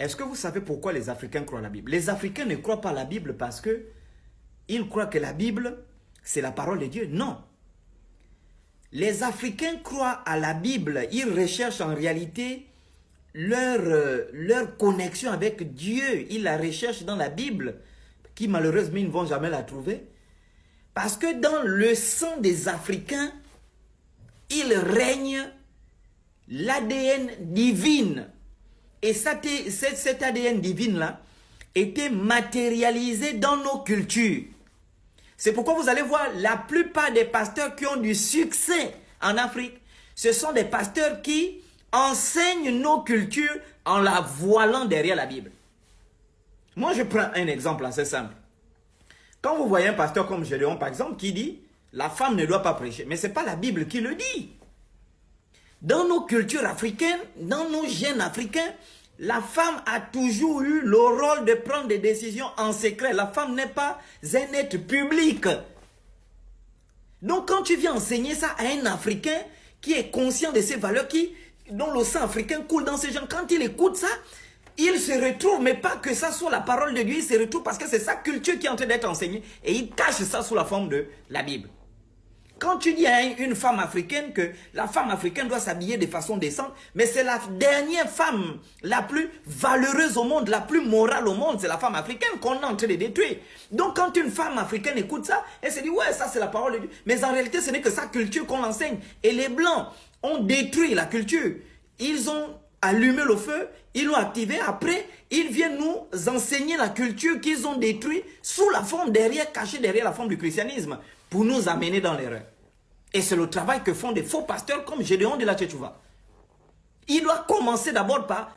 Est-ce que vous savez pourquoi les Africains croient à la Bible? Les Africains ne croient pas à la Bible parce que ils croient que la Bible, c'est la parole de Dieu. Non. Les Africains croient à la Bible. Ils recherchent en réalité leur connexion avec Dieu. Ils la recherchent dans la Bible, qui malheureusement ils ne vont jamais la trouver. Parce que dans le sang des Africains, il règne l'ADN divine. Et cet ADN divine-là était matérialisé dans nos cultures. C'est pourquoi vous allez voir la plupart des pasteurs qui ont du succès en Afrique, ce sont des pasteurs qui enseignent nos cultures en la voilant derrière la Bible. Moi, je prends un exemple assez simple. Quand vous voyez un pasteur comme Gédéon, par exemple, qui dit « la femme ne doit pas prêcher », mais ce n'est pas la Bible qui le dit. Dans nos cultures africaines, dans nos gènes africains, la femme a toujours eu le rôle de prendre des décisions en secret. La femme n'est pas un être public. Donc quand tu viens enseigner ça à un Africain qui est conscient de ces valeurs, dont le sang africain coule dans ses gens, quand il écoute ça, il se retrouve, mais pas que ça soit la parole de Dieu, il se retrouve parce que c'est sa culture qui est en train d'être enseignée et il cache ça sous la forme de la Bible. Quand tu dis à une femme africaine que la femme africaine doit s'habiller de façon décente, mais c'est la dernière femme la plus valeureuse au monde, la plus morale au monde, c'est la femme africaine qu'on est en train de détruire. Donc quand une femme africaine écoute ça, elle se dit ouais, ça c'est la parole de Dieu. Mais en réalité, ce n'est que sa culture qu'on enseigne. Et les Blancs ont détruit la culture. Ils ont allumé le feu, ils l'ont activé. Après, ils viennent nous enseigner la culture qu'ils ont détruite sous la forme cachée derrière la forme du christianisme, pour nous amener dans l'erreur. Et c'est le travail que font des faux pasteurs comme Gédéon de la Tchétchouva. Il doit commencer d'abord par